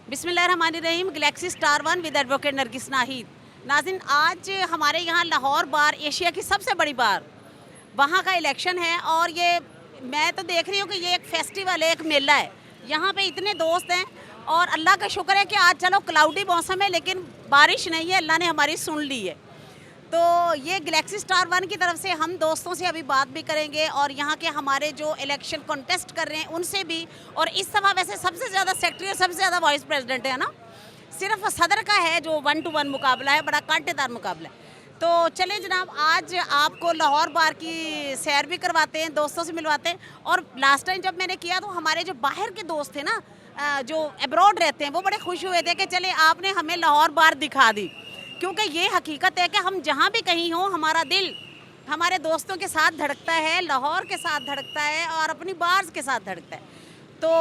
बिस्मिल्लाहिर्रहमानिर्रहीम। Galaxy star one with advocate Nargis Nahid. नाज़रीन, आज हमारे यहाँ लाहौर बार एशिया की सबसे बड़ी बार वहाँ का इलेक्शन है और ये मैं तो देख रही हूँ कि ये एक फेस्टिवल है, एक मेला है। यहाँ पे इतने दोस्त हैं और अल्लाह का शुक्र है कि आज चलो क्लाउडी मौसम है लेकिन बारिश नहीं है, अल्लाह ने हमारी सुन ली है। तो ये गैलेक्सी स्टार वन की तरफ से हम दोस्तों से अभी बात भी करेंगे और यहाँ के हमारे जो इलेक्शन कॉन्टेस्ट कर रहे हैं उनसे भी। और इस दफ़ा वैसे सबसे ज़्यादा सेक्रेटरी और सबसे ज़्यादा वाइस प्रेसिडेंट है ना, सिर्फ सदर का है जो 1 to 1 मुकाबला है, बड़ा कांटेदार मुकाबला है। तो चले जनाब, आज आपको लाहौर बार की सैर भी करवाते हैं, दोस्तों से मिलवाते हैं। और लास्ट टाइम जब मैंने किया तो हमारे जो बाहर के दोस्त थे ना, जो अब्रॉड रहते हैं, वो बड़े खुश हुए थे कि चले आपने हमें लाहौर बार दिखा दी। क्योंकि ये हकीकत है कि हम जहाँ भी कहीं हों, हमारा दिल हमारे दोस्तों के साथ धड़कता है, लाहौर के साथ धड़कता है और अपनी बार्स के साथ धड़कता है। तो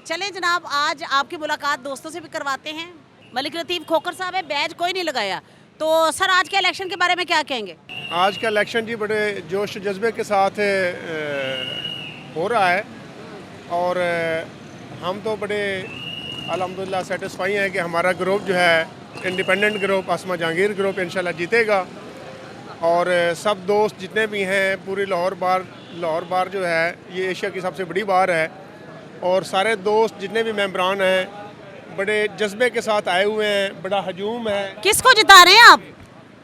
चले जनाब, आज आपकी मुलाकात दोस्तों से भी करवाते हैं। मलिक लतीफ़ खोखर साहब है, बैज कोई नहीं लगाया। तो सर, आज के इलेक्शन के बारे में क्या कहेंगे? आज का इलेक्शन जी बड़े जोश जज्बे के साथ हो रहा है और हम तो बड़े अल्हम्दुलिल्लाह सेटिस्फाई हैं कि हमारा ग्रुप जो है, इंडिपेंडेंट ग्रुप, आसमा जहांगीर ग्रुप, इंशाल्लाह जीतेगा। और सब दोस्त जितने भी हैं, पूरी लाहौर बार जो है ये एशिया की सबसे बड़ी बार है और सारे दोस्त जितने भी मेंबरान हैं बड़े जज्बे के साथ आए हुए हैं, बड़ा हजूम है। किसको जिता रहे हैं आप?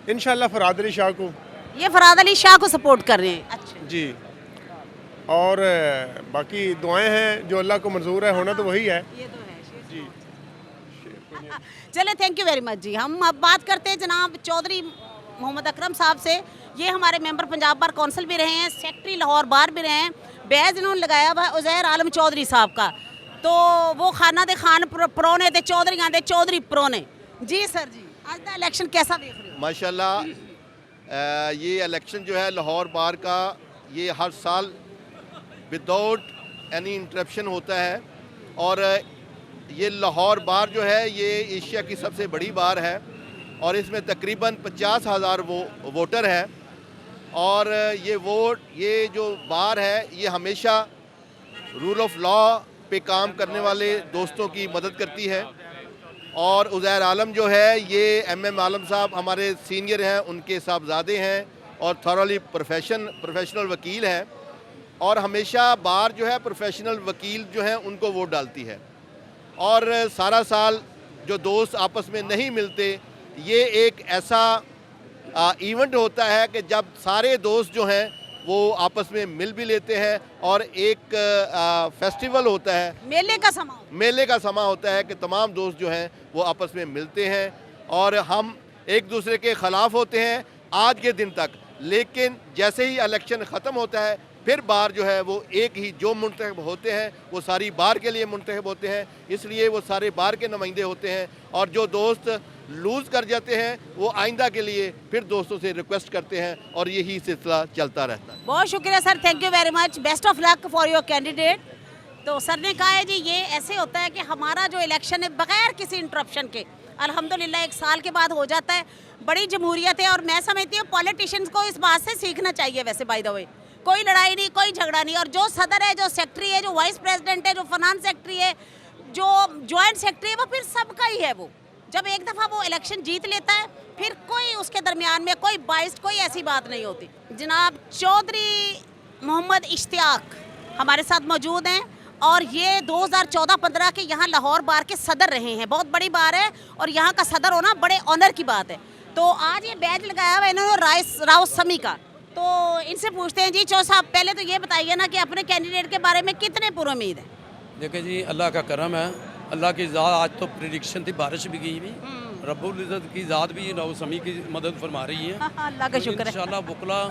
इंशाल्लाह फराद अली शाह को। ये फराद अली शाह को सपोर्ट कर रहे हैं? अच्छा जी, और बाकी दुआएं हैं, जो अल्लाह को मंजूर है होना तो वही है। ये तो है जी, चले, थैंक यू वेरी मच जी। हम अब बात करते हैं जनाब चौधरी मोहम्मद अकरम साहब से। ये हमारे मेंबर पंजाब बार कौंसिल भी रहे हैं, सेक्रेटरी लाहौर बार भी रहे हैं। बैज इन्होंने लगाया हुआ है उज़ैर आलम चौधरी साहब का। तो वो खाना दे खान परौने थे, चौधरी दे चौधरी परौने। जी सर जी, आज का इलेक्शन कैसा देख रहे हो? माशाल्लाह, ये इलेक्शन जो है लाहौर बार का, ये हर साल विदाउट एनी इंटरप्शन होता है और ये लाहौर बार जो है ये एशिया की सबसे बड़ी बार है और इसमें तकरीबन 50,000 वोटर है। और ये जो बार है ये हमेशा रूल ऑफ लॉ पे काम करने वाले दोस्तों की मदद करती है। और उज़ैर आलम जो है ये MM आलम साहब हमारे सीनियर हैं, उनके साहबजादे हैं और थॉरली प्रोफेशनल वकील हैं और हमेशा बार जो है प्रोफेशनल वकील जो हैं उनको वोट डालती है। और सारा साल जो दोस्त आपस में नहीं मिलते, ये एक ऐसा इवेंट होता है कि जब सारे दोस्त जो हैं वो आपस में मिल भी लेते हैं और एक फेस्टिवल होता है, मेले का समा होता है कि तमाम दोस्त जो हैं वो आपस में मिलते हैं और हम एक दूसरे के ख़िलाफ़ होते हैं आज के दिन तक। लेकिन जैसे ही इलेक्शन ख़त्म होता है फिर बार जो है वो एक ही जो मुंतखब होते हैं वो सारी बार के लिए मुंतखब होते हैं, इसलिए वो सारे बार के नुमाइंदे होते हैं। और जो दोस्त लूज़ कर जाते हैं वो आइंदा के लिए फिर दोस्तों से रिक्वेस्ट करते हैं और यही सिलसिला चलता रहता है। बहुत शुक्रिया sir, thank you very much, best of luck for your candidate. तो सर ने कहा है जी, ये ऐसे होता है कि हमारा जो इलेक्शन है बगैर किसी इंटरप्शन के अल्हम्दुलिल्लाह 1 साल के बाद हो जाता है। बड़ी जमहूरियत है और मैं समझती हूँ पॉलिटिशियंस को इस बात से सीखना चाहिए। वैसे बाय द वे कोई लड़ाई नहीं, कोई झगड़ा नहीं। और जो सदर है, जो सेक्रेटरी है, जो वाइस प्रेसिडेंट है, जो फाइनेंस सेक्रेटरी है, जो जॉइंट सेक्रेटरी है, वो फिर सबका ही है। वो जब एक दफ़ा वो इलेक्शन जीत लेता है फिर कोई उसके दरमियान में कोई बाइस, कोई ऐसी बात नहीं होती। जनाब चौधरी मोहम्मद इश्तियाक हमारे साथ मौजूद हैं और ये 2014-15 के यहाँ लाहौर बार के सदर रहे हैं। बहुत बड़ी बार है और यहाँ का सदर होना बड़े ऑनर की बात है। तो आज ये बैज लगाया हुआ है इन्होंने राव समी का। तो इनसे पूछते हैं जी, चौ साहब पहले तो ये बताइए ना कि अपने कैंडिडेट के बारे में कितने पुरुमीद हैं? देखिए जी, अल्लाह का करम है, अल्लाह की ज़ात। आज तो प्रेडिक्शन थी, बारिश भी गई हुई, रब्बुल इज़्ज़त की ज़ात भी राव समी की मदद फरमा रही है। अल्लाह का शुक्र है। इंशाल्लाह वकला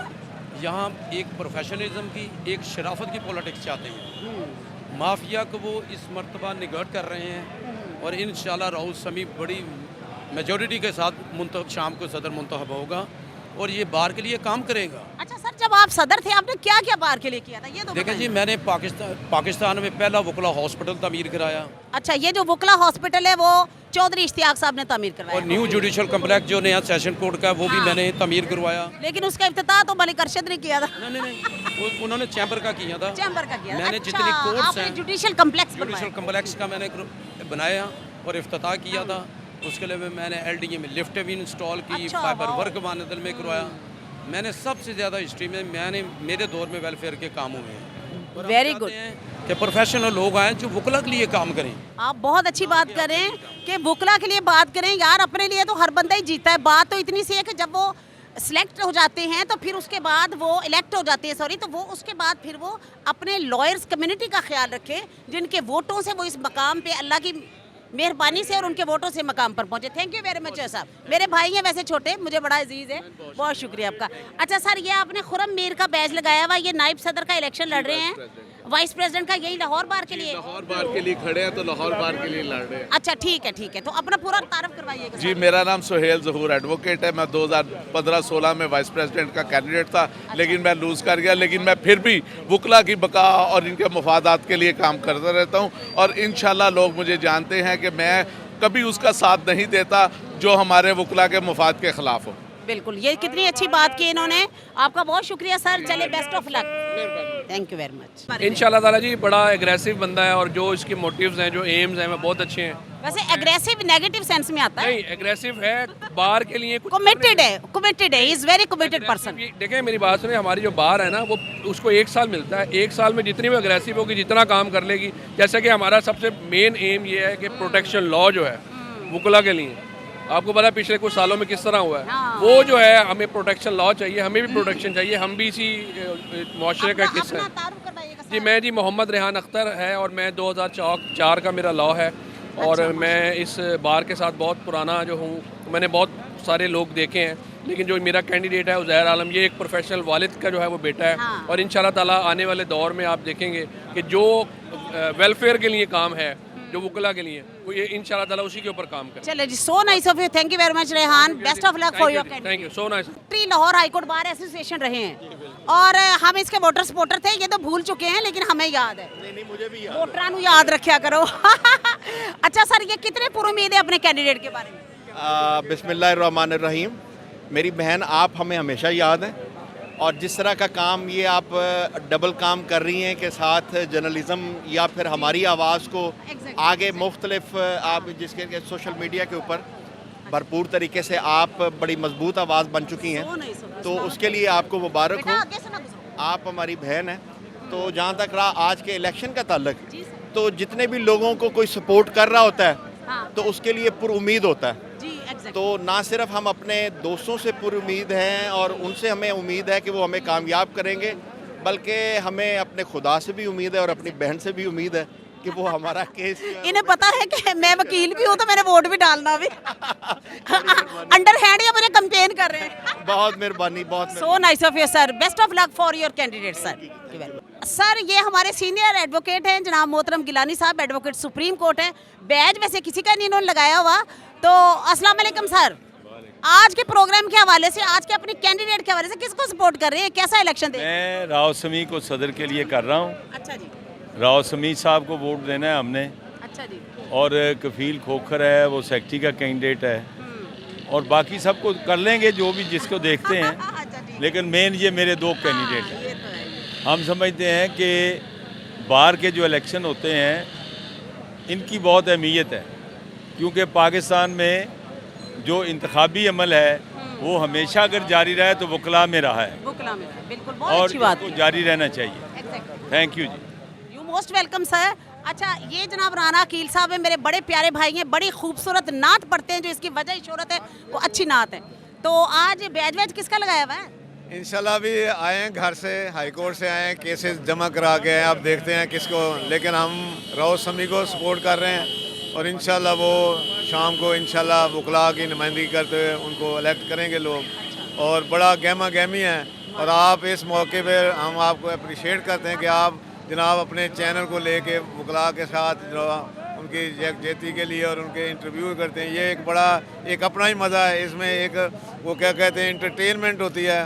यहाँ एक प्रोफेशनलिज्म की, एक शराफत की पॉलिटिक्स चाहते हैं। माफिया को वो इस मरतबा निगट कर रहे हैं और इंशाल्लाह राव समी बड़ी मेजॉरिटी के साथ शाम को सदर मुंतखब होगा और ये बार के लिए काम करेगा। अच्छा सर, जब आप सदर थे आपने क्या क्या बार के लिए किया था, ये तो देखिए जी, मैंने पाकिस्तान में पहला वकला हॉस्पिटल तमीर कराया। अच्छा, ये जो वकला हॉस्पिटल है वो चौधरी इश्तियाक साहब ने तमीर करवाया। और न्यू जुडिशल कम्प्लेक्स जो नया सेशन कोर्ट का वो भी मैंने तमीर करवाया। लेकिन उसका इफ्तिताह तो मलिक अरशद ने किया था। नहीं, उन्होंने चैम्बर का किया था। चैम्बर का किया था। मैंने अच्छा, जितनी कोर्ट्स हैं, जुडिशल कम्प्लेक्स का मैंने बनाया और इफ्तिताह किया था। उसके लिए मैंने LDA में लिफ्ट भी इंस्टॉल की, अच्छा, फाइबर वाह। वर्क मानदल में करवाया। मैंने सबसे ज़्यादा हिस्ट्री में मेरे दौर में वेलफेयर के काम हुए हैं। और हम Very चाहते good. हैं कि प्रोफेशनल लोग आएँ जो वकला के लिए काम करें। आप बहुत अच्छी बात कर रहे हैं कि वकला के लिए बात करें यार। अपने लिए तो हर बंदा ही जीता है। बात तो इतनी सी है कि जब वो सिलेक्ट हो जाते हैं तो फिर उसके बाद वो इलेक्ट हो जाते हैं, सॉरी, तो वो उसके बाद फिर वो अपने लॉयर्स कम्युनिटी का ख्याल रखें जिनके वोटों से वो इस मकाम पे अल्लाह की मेहरबानी से और उनके वोटों से मकाम पर पहुंचे। थैंक यू वेरी मच साहब। मेरे भाई हैं वैसे छोटे, मुझे बड़ा अजीज है, बहुत शुक्रिया आपका। अच्छा सर, ये आपने खुरम मीर का बैज लगाया हुआ, ये नायब सदर का इलेक्शन लड़ रहे हैं, वाइस प्रेसिडेंट का, यही लाहौर बार के लिए? लाहौर बार के लिए खड़े हैं तो लाहौर बार के लिए लड़ रहे हैं। अच्छा ठीक है, तो अपना पूरा तारफ करवाइएगा। जी, मेरा नाम सुहेल ज़हूर एडवोकेट है। मैं 2015-16 में वाइस प्रेसिडेंट का कैंडिडेट था, लेकिन मैं लूज़ कर गया। लेकिन मैं फिर भी वकला की बका और इनके मफादात के लिए काम करता रहता हूँ, और इंशाल्लाह लोग मुझे जानते हैं कि मैं कभी उसका साथ नहीं देता जो हमारे वकला के मफाद के ख़िलाफ़ हो। बिल्कुल, ये कितनी अच्छी बात की इन्होंने। आपका बहुत शुक्रिया सर, चले best of luck, thank you very much. इंशाल्लाह ताला जी बड़ा एग्रेसिव बंदा है, और जो इसके मोटिव्स हैं, जो एम्स हैं, वो बहुत अच्छे हैं। वैसे एग्रेसिव नेगेटिव सेंस में आता है? नहीं, एग्रेसिव है, बार के लिए कुछ कमिटेड है, इज वेरी कमिटेड पर्सन। देखें मेरी बात सुने, हमारी जो बार है ना, वो उसको 1 साल मिलता है। 1 साल में जितनी वो एग्रेसिव होगी, जितना काम कर लेगी, जैसे कि हमारा सबसे मेन एम ये है कि प्रोटेक्शन लॉ जो है वकला के लिए, आपको पता है पिछले कुछ सालों में किस तरह हुआ है। हाँ। वो जो है, हमें प्रोटेक्शन लॉ चाहिए, हमें भी प्रोटेक्शन चाहिए, हम भी इसी मुआशरे का हिस्सा है। जी, मैं जी मोहम्मद रेहान अख्तर है, और मैं 2004 का मेरा लॉ है, और मैं इस बार के साथ बहुत पुराना जो हूँ। मैंने बहुत सारे लोग देखे हैं, लेकिन जो मेरा कैंडिडेट है उज़ैर आलम, ये एक प्रोफेशनल वालिद का जो है वो बेटा है। हाँ। और इंशाल्लाह ताला आने वाले दौर में आप देखेंगे कि जो वेलफेयर के लिए काम है, जो वकला के लिए, वो ये इंशाल्लाह ताला उसी के ऊपर काम करें। चले जी, so nice of you, thank you very much Rehan, best of luck for your thank you so nice. Candidate. Lahore high court bar association रहे हैं, और हम इसके वोटर सपोर्टर थे, ये तो भूल चुके हैं, लेकिन हमें याद है। नहीं, मुझे भी याद वोटरां नूं याद रखा करो। अच्छा सर, ये कितने पुरुमीद है अपने कैंडिडेट के बारे में? बिस्मिल्लाहिर्रहमानिर्रहीम। मेरी बहन, आप हमें हमेशा याद हैं, और जिस तरह का काम ये आप डबल काम कर रही हैं, के साथ जर्नलिज़म या फिर हमारी आवाज़ को आगे मुख्तलिफ, आप जिसके सोशल मीडिया के ऊपर भरपूर तरीके से आप बड़ी मजबूत आवाज़ बन चुकी हैं, तो उसके लिए आपको मुबारक हो। आप हमारी बहन हैं। तो जहाँ तक रहा आज के इलेक्शन का ताल्लुक, तो जितने भी लोगों को कोई सपोर्ट कर रहा होता है, तो उसके लिए पुरुमीद होता है। तो ना सिर्फ हम अपने दोस्तों से पुरुमीद हैं और उनसे हमें उम्मीद है कि वो हमें कामयाब करेंगे, बल्कि हमें अपने खुदा से भी उम्मीद है और अपनी बहन से भी उम्मीद है कि वो हमारा केस। इन्हें पता है कि मैं वकील भी हूँ, तो मैंने वोट भी डालना भी। अंडर हैंड ये मुझे कंपेन कर रहे हैं। बहुत मेहरबानी, बहुत सो nice of you sir, best of luck for your candidate sir. Sir, ये हमारे सीनियर एडवोकेट हैं जनाब मोहतरम गिलानी साहब, एडवोकेट सुप्रीम कोर्ट है। बैज वैसे किसी का नहीं इन्होंने लगाया हुआ। तो अस्सलाम वालेकुम सर, आज के प्रोग्राम के हवाले से, आज के अपने कैंडिडेट के हवाले से किसको सपोर्ट कर रहे हैं, कैसा इलेक्शन दे? मैं राव समी को सदर के लिए कर रहा हूँ। अच्छा जी, राव समी साहब को वोट देना है हमने। अच्छा जी। और कफील खोखर है, वो सेक्रेटरी का कैंडिडेट है, और बाकी सबको कर लेंगे जो भी जिसको देखते हैं। अच्छा जी। लेकिन मेन ये मेरे 2 कैंडिडेट हैं। ये तो है। हम समझते हैं कि बाहर के जो इलेक्शन होते हैं इनकी बहुत अहमियत है, क्योंकि पाकिस्तान में जो इंतखाबी अमल है वो हमेशा अगर जारी रहे तो वकला में रहा है, बुकला में, बिल्कुल, बहुत और अच्छी बात इसको जारी रहना चाहिए। Exactly. थैंक यू जी। You most welcome sir. अच्छा, ये जनाब राना अकील साहब है, मेरे बड़े प्यारे भाई हैं, बड़ी खूबसूरत नात पढ़ते हैं, जो इसकी वजह शोहरत है वो अच्छी नात है। तो आज बैज वैज किसका लगाया हुआ है? इंशाल्लाह भी आए हैं, घर से हाई कोर्ट से आए हैं, केसेस जमा करा के हैं। अब देखते हैं किसको, लेकिन हम राव समी को सपोर्ट कर रहे हैं, और इंशाल्लाह वो शाम को इंशाल्लाह वकला की नुमाइंदगी करते हुए उनको इलेक्ट करेंगे लोग। और बड़ा गहमा गहमी है, और आप इस मौके पर हम आपको अप्रिशिएट करते हैं कि आप जनाब अपने चैनल को लेके वकला के साथ जो उनकी यकजहती के लिए और उनके इंटरव्यू करते हैं। ये एक बड़ा एक अपना ही मज़ा है इसमें, एक वो क्या कहते हैं इंटरटेनमेंट होती है।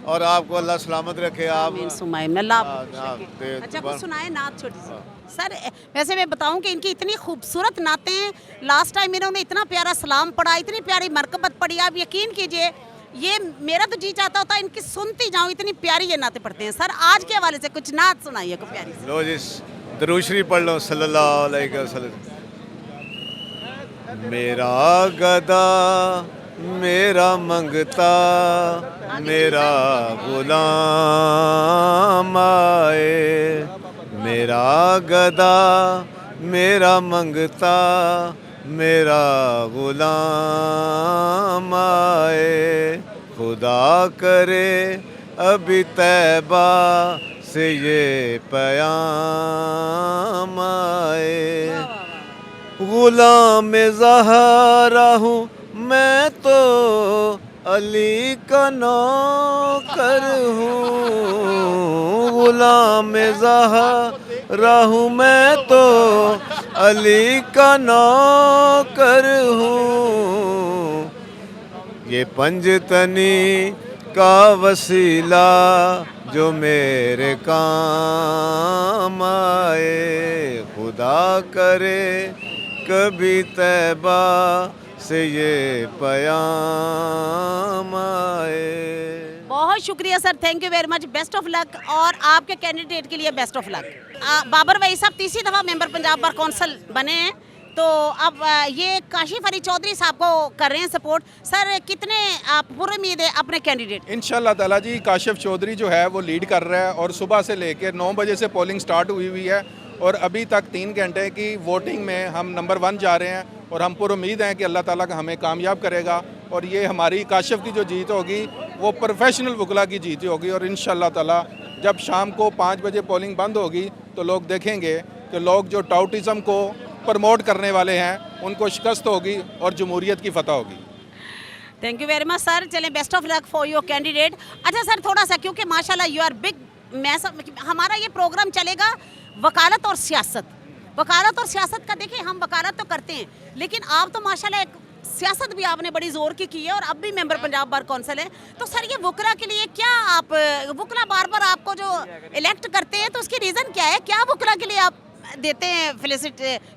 और आपको अल्लाह सलामत रखे। आप अच्छा, कुछ सुनाए नात छोटी सी सर। वैसे मैं बताऊं कि इनकी इतनी खूबसूरत नातें हैं। लास्ट टाइम इन्होंने इतना प्यारा सलाम पढ़ा, इतनी प्यारी मरकबत पढ़ी, आप यकीन कीजिए ये मेरा तो जी चाहता होता इनकी सुनती जाऊं, इतनी प्यारी ये नाते पढ़ते हैं। सर, आज के हवाले से कुछ नात सुनाइए को प्यारी सी। लो जी, दरूद शरीफ पढ़ लो सल्लल्लाहु अलैहि वसल्लम। मेरा गदा मेरा मंगता मेरा गुलाम आए, मेरा गदा मेरा मंगता मेरा गुलाम आए, खुदा करे अभी तैबा से ये पयाम आए। गुलाम ज़हरा हूँ मैं तो अली का नौकर हूँ, गुलाम ज़हरा हूँ मैं तो अली का नौकर हूँ। ये पंजतनी का वसीला जो मेरे काम आए, खुदा करे कभी तैबा से ये पयाम आए। बहुत शुक्रिया sir, thank you very much, best of luck और आपके कैंडिडेट के लिए बेस्ट ऑफ लक। बाबर भाई साहब तीसरी दफ़ा मेंबर पंजाब बार कौंसिल बने हैं, तो अब ये काशिफ अली चौधरी साहब को कर रहे हैं सपोर्ट। सर कितने आप पूरी उम्मीद है अपने कैंडिडेट? इंशाल्लाह ताला जी काशिफ चौधरी जो है वो लीड कर रहा है और सुबह से लेकर 9 बजे से पोलिंग स्टार्ट हुई है और अभी तक 3 घंटे की वोटिंग में हम नंबर 1 जा रहे हैं और हम पूरी उम्मीद हैं कि अल्लाह ताला का हमें कामयाब करेगा और ये हमारी काशिफ की जो जीत होगी वो प्रोफेशनल वकला की जीत होगी और इंशाल्लाह ताला जब शाम को 5 बजे पोलिंग बंद होगी तो लोग देखेंगे कि लोग जो टाउटिज़म को प्रमोट करने वाले हैं उनको शिकस्त होगी और जमहूरियत की फतह होगी। Thank you very much sir, चलें best of luck for your candidate. अच्छा सर थोड़ा सा, क्योंकि माशाल्लाह यू आर बिग, हमारा ये प्रोग्राम चलेगा वकालत और सियासत। वकालत और सियासत का देखिए, हम वकालत तो करते हैं लेकिन आप तो माशाल्लाह एक सियासत भी आपने बड़ी जोर की है और अब भी मेंबर पंजाब बार कौंसिल है। तो सर ये वकला के लिए क्या आप, वकला बार बार आपको जो इलेक्ट करते हैं तो उसकी रीज़न क्या है, क्या वकला के लिए आप देते हैं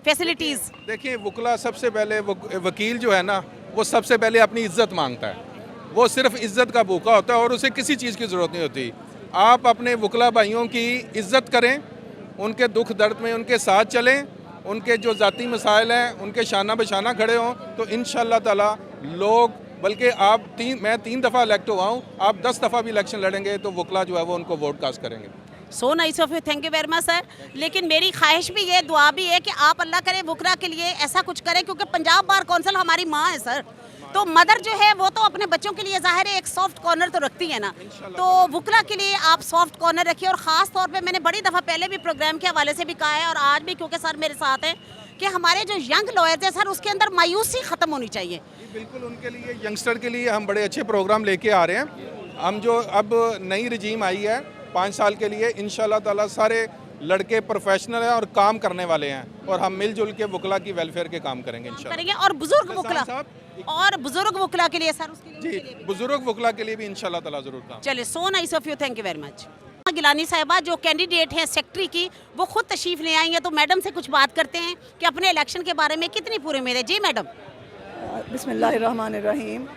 फैसिलिटीज़? देखिए वकला सबसे पहले वकील जो है ना वो सबसे पहले अपनी इज्जत मांगता है, वो सिर्फ इज्जत का भूखा होता है और उसे किसी चीज़ की ज़रूरत नहीं होती। आप अपने वकला भाइयों की इज्जत करें, उनके दुख दर्द में उनके साथ चलें, उनके जो ज़ाती मसाइल हैं उनके शाना बशाना खड़े हों तो इंशाल्लाह ताला लोग, बल्कि मैं 3 दफ़ा इलेक्ट हुआ हूँ, आप 10 दफ़ा भी इलेक्शन लड़ेंगे तो वकला जो है वो उनको वोट कास्ट करेंगे। सो nice of you, thank you very much sir. लेकिन मेरी ख्वाहिश भी है, दुआ भी है कि आप अल्लाह करे वकला के लिए ऐसा कुछ करें, क्योंकि पंजाब बार कौंसिल हमारी माँ है सर। तो मदर जो है वो तो अपने बच्चों के लिए ज़ाहिर है एक सॉफ्ट कॉर्नर तो रखती है ना, तो वकला के लिए आप सॉफ्ट कॉर्नर रखिए। और ख़ास तौर पे मैंने बड़ी दफ़ा पहले भी प्रोग्राम के हवाले से भी कहा है और आज भी, क्योंकि सर मेरे साथ हैं, कि हमारे जो यंग लॉयर्स हैं सर उसके अंदर मायूसी ख़त्म होनी चाहिए। बिल्कुल, उनके लिए, यंगस्टर के लिए हम बड़े अच्छे प्रोग्राम लेके आ रहे हैं। हम जो अब नई रजीम आई है 5 साल के लिए, इंशाल्लाह ताला सारे लड़के प्रोफेशनल हैं और काम करने वाले हैं और हम मिलजुल के वकला की वेलफेयर के काम करेंगे इंशाल्लाह। और बुजुर्ग वकला के लिए सर, उसके लिए जी बुजुर्ग वकला के लिए भी इंशाल्लाह ताला जरूर काम। चलिए, so nice of you, thank you very much. Gilani साहिबा जो कैंडिडेट हैं सेक्रेटरी की, वो खुद तशरीफ ले आई हैं, तो मैडम से कुछ बात करते हैं कि अपने इलेक्शन के बारे में कितनी पूरी उम्मीद है। जी मैडम। बिस्मिल्लाहिर्रहमानिर्रहीम।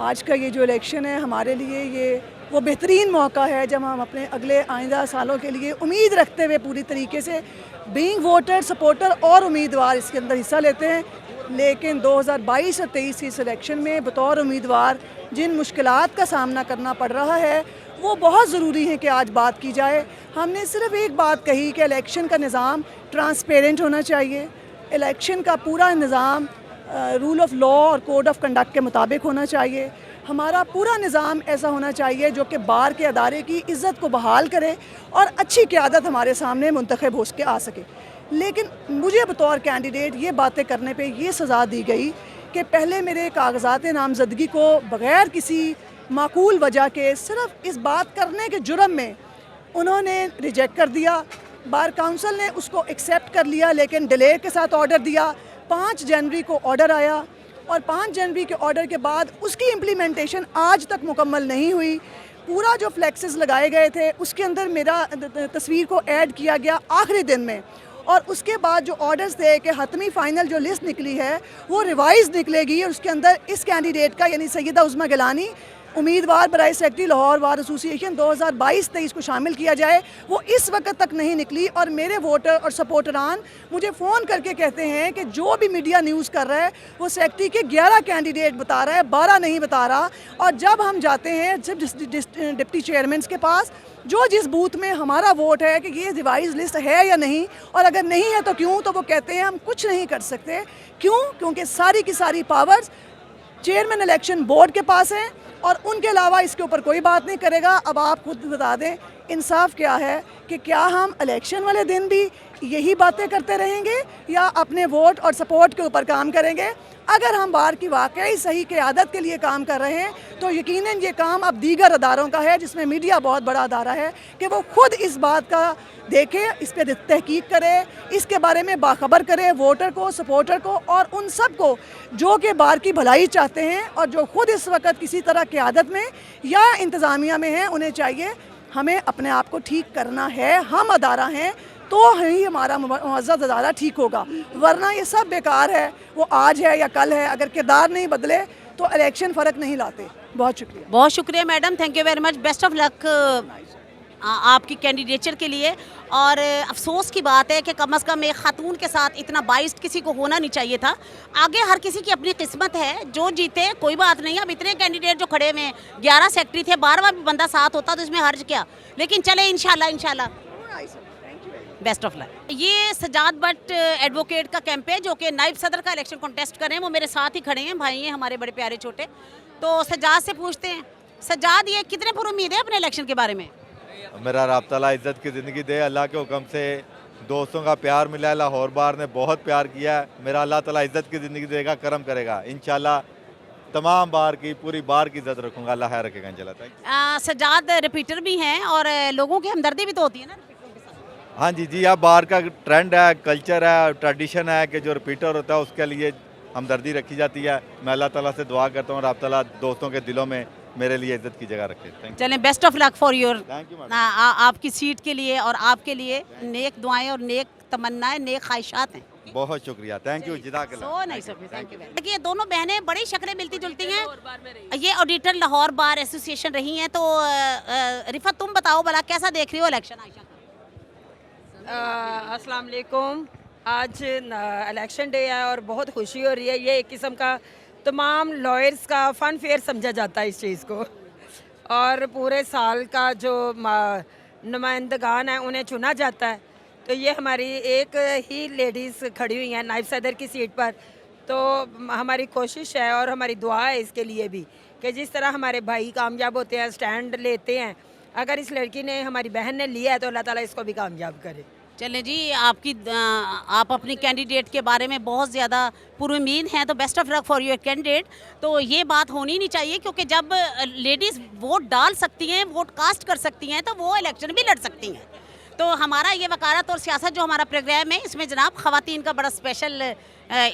आज का ये जो इलेक्शन है हमारे लिए ये वो बेहतरीन मौका है जब हम अपने अगले आइंदा सालों के लिए उम्मीद रखते हुए पूरी तरीके से बीइंग वोटर, सपोर्टर और उम्मीदवार इसके अंदर हिस्सा लेते हैं। लेकिन 2022 और 23 इस इलेक्शन में बतौर उम्मीदवार जिन मुश्किलात का सामना करना पड़ रहा है वो बहुत ज़रूरी है कि आज बात की जाए। हमने सिर्फ एक बात कही कि इलेक्शन का निज़ाम ट्रांसपेरेंट होना चाहिए, इलेक्शन का पूरा निज़ाम रूल ऑफ लॉ और कोड ऑफ कंडक्ट के मुताबिक होना चाहिए। हमारा पूरा निज़ाम ऐसा होना चाहिए जो कि बार के अदारे की इज़्ज़त को बहाल करे और अच्छी क़यादत हमारे सामने मुंतखब हो के आ सके। लेकिन मुझे बतौर कैंडिडेट ये बातें करने पे ये सज़ा दी गई कि पहले मेरे कागजात नामज़दगी को बग़ैर किसी माकूल वजह के सिर्फ इस बात करने के जुर्म में उन्होंने रिजेक्ट कर दिया। बार काउंसिल ने उसको एक्सेप्ट कर लिया लेकिन डिले के साथ ऑर्डर दिया। 5 जनवरी को ऑर्डर आया और 5 जनवरी के ऑर्डर के बाद उसकी इम्प्लीमेंटेशन आज तक मुकम्मल नहीं हुई। पूरा जो फ्लेक्सेस लगाए गए थे उसके अंदर मेरा तस्वीर को ऐड किया गया आखिरी दिन में, और उसके बाद जो ऑर्डर्स थे कि हतमी फ़ाइनल जो लिस्ट निकली है वो रिवाइज़ निकलेगी और उसके अंदर इस कैंडिडेट का यानी सैयदा उज़्मा गिलानी उम्मीदवार बराए सेक्रेटरी लाहौर बार एसोसिएशन 2022-23 को शामिल किया जाए, वो इस वक्त तक नहीं निकली। और मेरे वोटर और सपोर्टरान मुझे फ़ोन करके कहते हैं कि जो भी मीडिया न्यूज़ कर रहा है वो सेक्रेटरी के 11 कैंडिडेट बता रहा है, 12 नहीं बता रहा। और जब हम जाते हैं जब डिप्टी चेयरमैन के पास, जो जिस बूथ में हमारा वोट है कि ये रिवाइज लिस्ट है या नहीं, और अगर नहीं है तो क्यों, तो वो कहते हैं हम कुछ नहीं कर सकते। क्यों? क्योंकि सारी की सारी पावर्स चेयरमैन इलेक्शन बोर्ड के पास हैं और उनके अलावा इसके ऊपर कोई बात नहीं करेगा। अब आप खुद बता दें इंसाफ क्या है कि क्या हम इलेक्शन वाले दिन भी यही बातें करते रहेंगे या अपने वोट और सपोर्ट के ऊपर काम करेंगे? अगर हम बार की वाकई सही क़यादत के लिए काम कर रहे हैं तो यकीनन ये काम अब दीगर अदारों का है, जिसमें मीडिया बहुत बड़ा अदारा है, कि वो खुद इस बात का देखे, इस पर तहकीक करे, इसके बारे में बाखबर करे वोटर को, सपोर्टर को और उन सब को जो कि बार की भलाई चाहते हैं और जो खुद इस वक्त किसी तरह क़यादत में या इंतज़ामिया में हैं। उन्हें चाहिए हमें अपने आप को ठीक करना है, हम अदारा हैं तो ही हमारा मुअज़्ज़ज़ अदारा ठीक होगा, वरना ये सब बेकार है। वो आज है या कल है, अगर किरदार नहीं बदले तो इलेक्शन फ़र्क नहीं लाते। बहुत शुक्रिया। बहुत शुक्रिया madam, thank you very much, best of luck आपकी कैंडिडेचर के लिए। और अफसोस की बात है कि कम से कम एक खातून के साथ इतना बाइस्ड किसी को होना नहीं चाहिए था। आगे हर किसी की अपनी किस्मत है, जो जीते कोई बात नहीं। अब इतने कैंडिडेट जो खड़े हुए हैं, 11 सेक्रेटरी थे, 12वां भी बंदा साथ होता तो इसमें हर्ज क्या। लेकिन चले इंशाल्लाह बेस्ट ऑफ लक। ये सजाद भट्ट एडवोकेट का कैंप है जो कि नायब सदर का इलेक्शन कॉन्टेस्ट कर रहे हैं। वो मेरे साथ ही खड़े हैं, भाई हैं हमारे बड़े प्यारे छोटे। तो सजाद से पूछते हैं, सजाद ये कितने पर उम्मीद है अपने इलेक्शन के बारे में? मेरा रब ताला इज़्ज़त की ज़िंदगी दे, अल्लाह के हुक्म से दोस्तों का प्यार मिला है, लाहौर बार ने बहुत प्यार किया है। मेरा अल्लाह ताला इज़्ज़त की ज़िंदगी देगा, करम करेगा इंशाल्लाह। तमाम बार की पूरी बार की इज़्ज़त रखूँगा, अल्लाह खैर रखेगा इंशाल्लाह। सजाद रिपीटर भी हैं और लोगों की हमदर्दी भी तो होती है ना। हाँ जी जी, अब बार का ट्रेंड है, कल्चर है, ट्रेडिशन है कि जो रिपीटर होता है उसके लिए हमदर्दी रखी जाती है। मैं अल्लाह ताला से दुआ करता हूँ और आप ताला दोस्तों के दिलों में मेरे लिए इज्जत की जगह रखे। चलें, best of luck for your thank you आपकी सीट के लिए और आपके लिए नेक दुआएं और नेक तमन्नाएं, नेक ख्वाहिशात हैं। बहुत शुक्रिया, thank you, so nice of you, thank you. देखिए दोनों बहनें बड़ी शक्लें मिलती जुलती हैं। ये ऑडिटर लाहौर बार एसोसिएशन रही हैं। तो रिफत तुम बताओ भला कैसा देख रही हो इलेक्शन? आयशा अस्सलाम वालेकुम। आज इलेक्शन डे है और बहुत खुशी हो रही है। ये एक किस्म का तमाम लॉयर्स का फ़न फेयर समझा जाता है इस चीज़ को, और पूरे साल का जो नुमाइंदगान है उन्हें चुना जाता है। तो ये हमारी एक ही लेडीज़ खड़ी हुई हैं नायब सदर की सीट पर। तो हमारी कोशिश है और हमारी दुआ है इसके लिए भी कि जिस तरह हमारे भाई कामयाब होते हैं, स्टैंड लेते हैं, अगर इस लड़की ने, हमारी बहन ने लिया है तो अल्लाह ताला इसको भी कामयाब करे। चलें जी, आप अपनी कैंडिडेट के बारे में बहुत ज़्यादा पुरुमीद हैं, तो best of luck for your candidate. तो ये बात होनी नहीं चाहिए, क्योंकि जब लेडीज़ वोट डाल सकती हैं, वोट कास्ट कर सकती हैं, तो वो इलेक्शन भी लड़ सकती हैं। तो हमारा ये वकालत और सियासत जो हमारा प्रोग्राम है, इसमें जनाब ख़वातीन का बड़ा स्पेशल,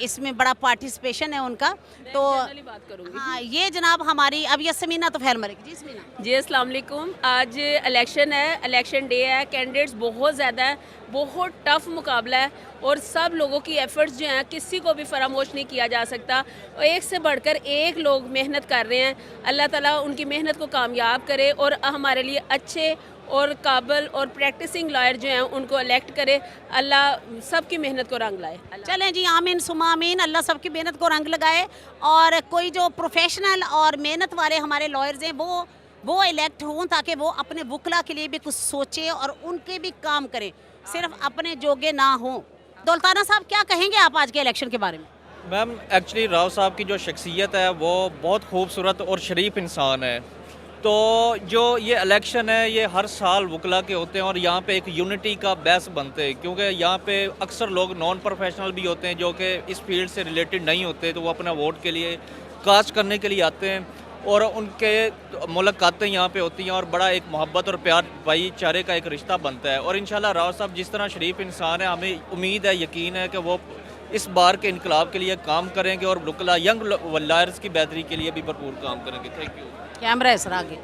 इसमें बड़ा पार्टिसिपेशन है उनका। तो बात करूँगी। हाँ, ये जनाब हमारी अब ये समीना तो फैल मरेगी। जी समीना जी, अस्सलाम वालेकुम। आज इलेक्शन है, इलेक्शन डे है, कैंडिडेट्स बहुत ज़्यादा है, बहुत टफ मुकाबला है और सब लोगों की एफर्ट्स जो हैं किसी को भी फरामोश नहीं किया जा सकता। और एक से बढ़कर एक लोग मेहनत कर रहे हैं। अल्लाह ताला उनकी मेहनत को कामयाब करे और हमारे लिए अच्छे और काबिल और प्रैक्टिसिंग लॉयर जो हैं उनको इलेक्ट करे। अल्लाह सबकी मेहनत को रंग लाए। चलें जी, आमीन सुमा आमीन। अल्लाह सबकी मेहनत को रंग लगाए और कोई जो प्रोफेशनल और मेहनत वाले हमारे लॉयर्स हैं वो इलेक्ट हों, ताकि वो अपने वकला के लिए भी कुछ सोचें और उनके भी काम करें, सिर्फ अपने जोगे ना हों। दौलताना साहब, क्या कहेंगे आप आज के इलेक्शन के बारे में? मैम, एक्चुअली राव साहब की जो शख्सियत है वो बहुत खूबसूरत और शरीफ इंसान है। तो जो ये इलेक्शन है ये हर साल वकला के होते हैं और यहाँ पे एक यूनिटी का बेस बनते हैं, क्योंकि यहाँ पे अक्सर लोग नॉन प्रोफेशनल भी होते हैं जो कि इस फील्ड से रिलेटेड नहीं होते, तो वो अपना वोट के लिए कास्ट करने के लिए आते हैं और उनके मुलाकातें यहाँ पे होती हैं और बड़ा एक मोहब्बत और प्यार भाईचारे का एक रिश्ता बनता है। और इंशाल्लाह राव साहब जिस तरह शरीफ इंसान है, हमें उम्मीद है, यकीन है कि वो इस बार के इनकलाब के लिए काम करेंगे और वकला यंग लॉयर्स की बेहतरी के लिए भी भरपूर काम करेंगे। Thank you. कैमरा है सर आगे।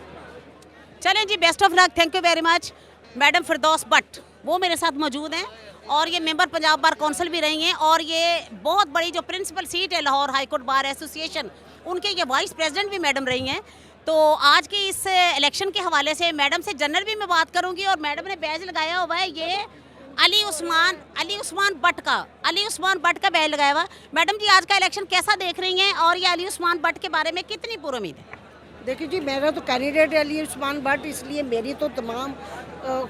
चलें जी, best of luck, thank you very much. Madam Firdous Bhatt वो मेरे साथ मौजूद हैं और ये मेंबर पंजाब बार काउंसिल भी रही हैं और ये बहुत बड़ी जो प्रिंसिपल सीट है Lahore high court bar association, उनके ये वाइस प्रेसिडेंट भी मैडम रही हैं। तो आज के इस इलेक्शन के हवाले से मैडम से जनरल भी मैं बात करूंगी, और मैडम ने बैज लगाया हुआ है ये अली उस्मान भट्ट का बैज लगाया हुआ। मैडम जी, आज का इलेक्शन कैसा देख रही हैं, और ये अली उस्मान भट्ट के बारे में कितनी पुरुमीद है? देखिए जी, मेरा तो कैंडिडेट अली उस्मान भट्ट, इसलिए मेरी तो तमाम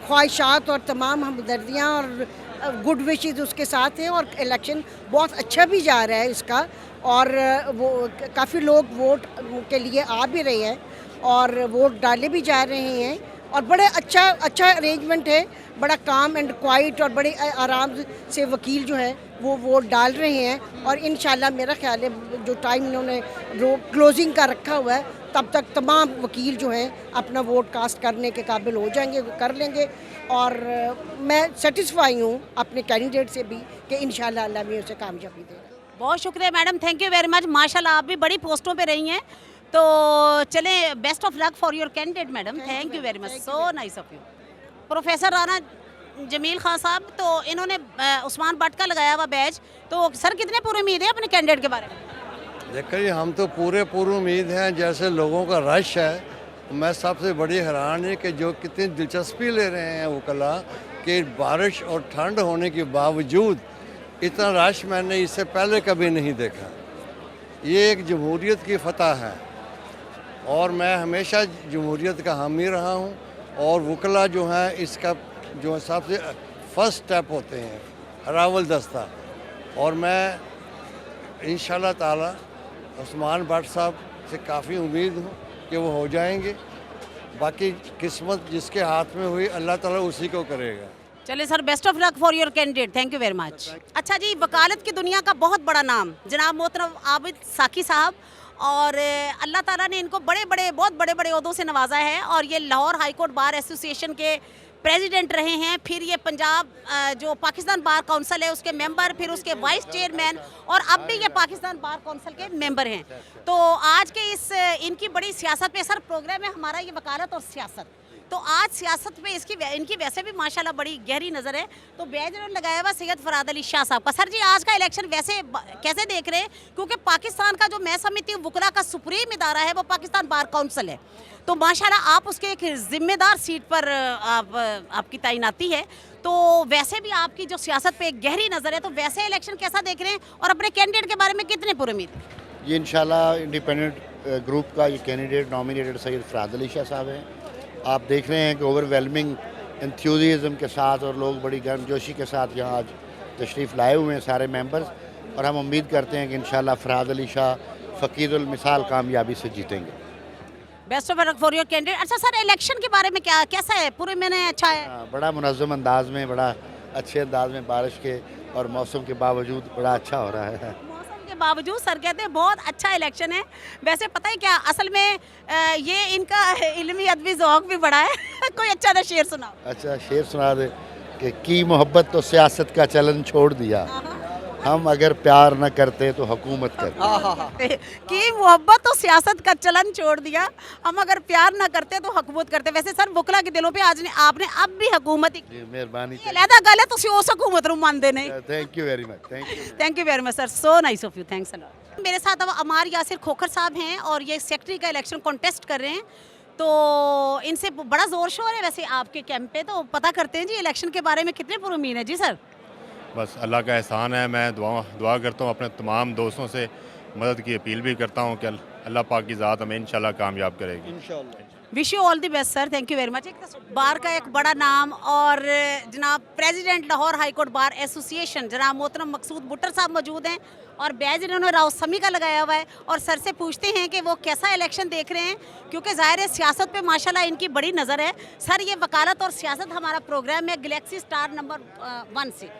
ख्वाहिशात और तमाम हमदर्दियाँ और गुड विशेस उसके साथ हैं, और इलेक्शन बहुत अच्छा भी जा रहा है इसका, और वो काफ़ी लोग वोट के लिए आ भी रहे हैं और वोट डाले भी जा रहे हैं, और बड़े अच्छा अरेंजमेंट है, बड़ा काम एंड क्वाइट, और बड़े आराम से वकील जो है वो वोट डाल रहे हैं, और इंशाल्लाह मेरा ख्याल है जो टाइम इन्होंने क्लोजिंग का रखा हुआ है तब तक तमाम वकील जो हैं अपना वोट कास्ट करने के काबिल हो जाएंगे, वो कर लेंगे, और मैं सेटिस्फाई हूँ अपने कैंडिडेट से भी कि इंशाल्लाह अल्लाह भी उसे कामयाबी देगा। बहुत शुक्रिया madam, thank you very much. माशाल्लाह आप भी बड़ी पोस्टों पे रही हैं, तो चले best of luck for your candidate madam, thank you very much, so nice of you. Professor Rana Jamil Khan साहब, तो इन्होंने उस्मान भट्ट का लगाया हुआ बैच, तो सर कितने पूरी उम्मीद है अपने कैंडिडेट के बारे में? देखिए, हम तो पूरे उम्मीद हैं, जैसे लोगों का रश है, मैं सबसे बड़ी हैरान है कि जो कितनी दिलचस्पी ले रहे हैं वकला कि बारिश और ठंड होने के बावजूद इतना रश मैंने इससे पहले कभी नहीं देखा। ये एक जमहूरियत की फतह है, और मैं हमेशा जमहूरियत का हामी रहा हूँ, और वकला जो है इसका जो सबसे फर्स्ट स्टेप होते हैं, हरावल दस्ता, और मैं इंशाल्लाह ताला उस्मान भट्ट साहब से काफ़ी उम्मीद हूँ कि वो हो जाएंगे। बाकी किस्मत जिसके हाथ में हुई अल्लाह ताला उसी को करेगा। चलिए sir, best of luck for your candidate, thank you very much. अच्छा जी, वकालत की दुनिया का बहुत बड़ा नाम जनाब मोहतरम आबिद साकी साहब, और अल्लाह ताला ने इनको बहुत बड़े बड़े ओहदों से नवाजा है, और ये Lahore high court bar association के प्रेसिडेंट रहे हैं, फिर ये पंजाब जो पाकिस्तान बार काउंसिल है उसके मेंबर, फिर उसके वाइस चेयरमैन, और अब भी ये पाकिस्तान बार काउंसिल के मेंबर हैं। तो आज के इस इनकी बड़ी सियासत पे सर प्रोग्राम है हमारा ये वकालत और सियासत, तो आज सियासत पे इनकी वैसे भी माशाल्लाह बड़ी गहरी नज़र है। तो बैज लगाया हुआ सैयद फराद अली शाह साहब का। सर जी, आज का इलेक्शन वैसे कैसे देख रहे हैं, क्योंकि पाकिस्तान का जो मैं समझती हूँ वकला का सुप्रीम इदारा है वो पाकिस्तान बार काउंसिल है, तो माशाल्लाह आप उसके एक जिम्मेदार सीट पर आपकी तैनाती है, तो वैसे भी आपकी जो सियासत पे एक गहरी नज़र है, तो वैसे इलेक्शन कैसा देख रहे हैं, और अपने कैंडिडेट के बारे में कितने पुरुमीद? ये इंशाल्लाह इंडिपेंडेंट ग्रुप का ये कैंडिडेट नॉमिनेटेड सैयद फराद अली शाह साहब हैं। आप देख रहे हैं कि ओवरवेलमिंग एंथुसियाज्म के साथ और लोग बड़ी गर्मजोशी के साथ यहाँ आज तशरीफ़ लाए हुए हैं सारे मेंबर्स, और हम उम्मीद करते हैं कि इंशाल्लाह फराद अली शाह फ़कीरुल मिसाल कामयाबी से जीतेंगे। Best of luck for your candidate. अच्छा सर, इलेक्शन के बारे में कैसा है? पूरे महीने अच्छा है? बड़ा मुनज़्ज़म अंदाज में, बड़ा अच्छे अंदाज में, बारिश के और मौसम के बावजूद बड़ा अच्छा हो रहा है। के बावजूद सर कहते हैं बहुत अच्छा इलेक्शन है। वैसे पता है क्या, असल में ये इनका इल्मी अदबी ज़ौक़ भी बड़ा है। कोई अच्छा ना शेर सुनाओ। अच्छा, शेर सुना दे कि की मोहब्बत तो सियासत का चलन छोड़ दिया, हम अगर प्यार न करते तो हुकूमत करते। की मोहब्बत तो सियासत का चलन छोड़ दिया, हम अगर प्यार न करते तो हुकूमत करते। वैसे सर वकला के दिलों पे आज ने आपने अब भी हुकूमत की, मेहरबानी अलहदा गल है, तुसी उस हुकूमत नूं मनदे नहीं। Thank you very much, thank you very much sir, so nice of you, thanks a lot. मेरे साथ अब अमार यासिर खोखर साहब हैं, और ये सेक्रेटरी का इलेक्शन कॉन्टेस्ट कर रहे हैं, तो इनसे बड़ा जोर शोर है वैसे आपके कैंप पे, तो पता करते हैं जी इलेक्शन के बारे में कितने पुरुमीद है। जी सर। बस अल्लाह का एहसान है, मैं दुआ करता हूँ, अपने तमाम दोस्तों से मदद की अपील भी करता हूँ कि अल्लाह पाक की ज़ात हमें इंशाल्लाह कामयाब करेगी इंशाल्लाह। Wish you all the best sir, thank you very much. Bar का एक बड़ा नाम, और जनाब president Lahore high court bar association जनाब मोहतरम मकसूद बुट्टर साहब मौजूद हैं, और बैज इन्होंने राव समी का लगाया हुआ है, और सर से पूछते हैं कि वो कैसा इलेक्शन देख रहे हैं, क्योंकि ज़ाहिर है सियासत पे माशाल्लाह इनकी बड़ी नज़र है। सर, ये वकालत और सियासत हमारा प्रोग्राम है गैलेक्सी स्टार नंबर 1 से,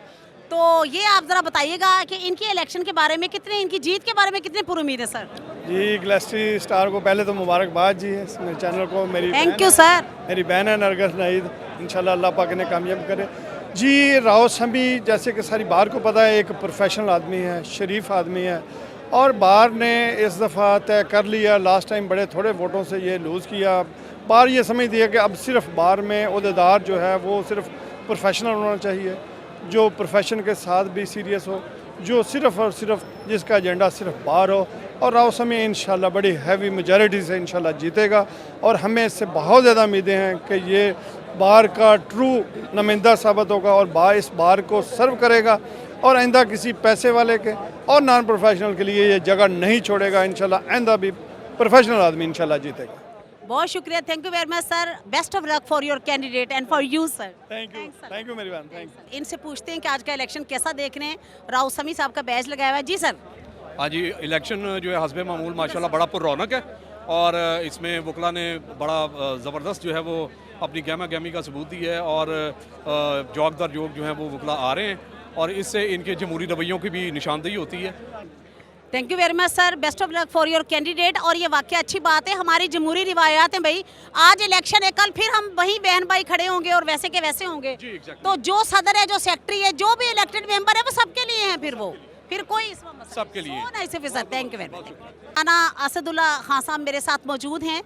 तो ये आप ज़रा बताइएगा कि इनकी इलेक्शन के बारे में कितने, इनकी जीत के बारे में कितने पुरुमीद है सर? जी, गैलेक्सी स्टार को पहले तो मुबारकबाद जी, मेरे चैनल को, मेरी थैंक यू सर। मेरी बहन है नरगस नाहिद, इंशाल्लाह अल्लाह पाक ने कामयाब करे जी। राव समी जैसे कि सारी बार को पता है एक प्रोफेशनल आदमी है, शरीफ आदमी है, और बार ने इस दफ़ा तय कर लिया, लास्ट टाइम बड़े थोड़े वोटों से ये लूज़ किया। बार ये समझ दिया कि अब सिर्फ बार में ओहदेदार जो है वो सिर्फ प्रोफेशनल होना चाहिए, जो प्रोफेशन के साथ भी सीरियस हो, जो सिर्फ़ और सिर्फ जिसका एजेंडा सिर्फ बार हो, और राव समी इंशाल्लाह बड़ी हैवी मेजॉरिटी से इंशाल्लाह जीतेगा। और हमें इससे बहुत ज़्यादा उम्मीदें हैं कि ये बार का ट्रू नुमाइंदा साबित होगा और इस बार को सर्व करेगा और आइंदा किसी पैसे वाले के और नॉन प्रोफेशनल के लिए ये जगह नहीं छोड़ेगा। इंशाल्लाह आइंदा भी प्रोफेशनल आदमी इंशाल्लाह जीतेगा। बहुत शुक्रिया, thank you very much sir, best of luck for your candidate and for you sir. Thank you मेरी बहन, थैंक यू। इनसे पूछते हैं कि आज का इलेक्शन कैसा देख रहे हैं। राव समी साहब का बैच लगाया हुआ है। जी सर। हाँ जी, इलेक्शन जो है हस्बे मामूल माशाल्लाह बड़ा पुररौनक है और इसमें वकला ने बड़ा ज़बरदस्त जो है वो अपनी गहमा गहमी का सबूत दी है और जोक दर जोक जो है वो वकला आ रहे हैं और इससे इनके जमहूरी रवैयों की भी निशानदेही होती है। Thank you very much sir, best of luck for your candidate. और ये वाकई अच्छी बात है, हमारी जमहूरी रिवायात हैं भाई। आज इलेक्शन है, कल फिर हम वही बहन भाई खड़े होंगे और वैसे के वैसे होंगे। तो जो सदर है, जो सेक्रेटरी है, जो भी इलेक्टेड मेंबर है, वो सबके लिए हैं। फिर कोई इसमें सबके लिए sir. Thank you very much. Rana Asadullah Khan साहब मेरे साथ मौजूद हैं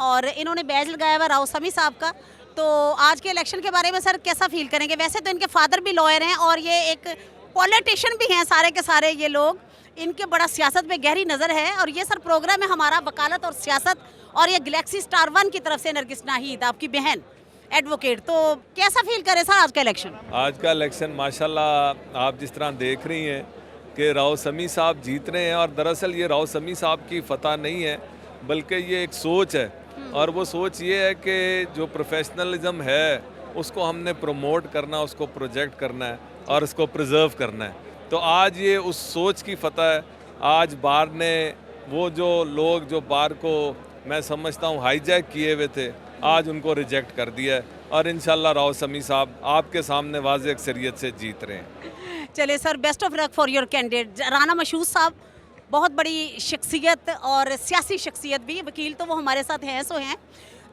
और इन्होंने बैज लगाया हुआ राव समी साहब का। तो आज के इलेक्शन के बारे में सर कैसा फील करेंगे? वैसे तो इनके फादर भी लॉयर हैं और ये एक पॉलिटिशियन भी हैं, सारे के सारे ये लोग। इनके बड़ा सियासत में गहरी नज़र है और ये सर प्रोग्राम है हमारा वकालत और सियासत, और ये गैलेक्सी स्टार 1 की तरफ से नरगिस नाहिद आपकी बहन एडवोकेट। तो कैसा फील करे सर आज का इलेक्शन? आज का इलेक्शन माशाल्लाह आप जिस तरह देख रही हैं कि राव समी साहब जीत रहे हैं, और दरअसल ये राव समी साहब की फतह नहीं है बल्कि ये एक सोच है, और वो सोच ये है कि जो प्रोफेशनलिज्म है उसको हमने प्रमोट करना, उसको प्रोजेक्ट करना है और उसको प्रिजर्व करना है। तो आज ये उस सोच की फतह है। आज बार ने वो जो लोग जो बार को मैं समझता हूँ हाईजैक किए हुए थे, आज उनको रिजेक्ट कर दिया है और इंशाल्लाह राव समी साहब आपके सामने वाज़ेह अक्सरियत से जीत रहे हैं। चलिए sir, best of luck for your candidate. Rana Mashhood साहब बहुत बड़ी शख्सियत और सियासी शख्सियत भी, वकील तो वो हमारे साथ हैं सो हैं।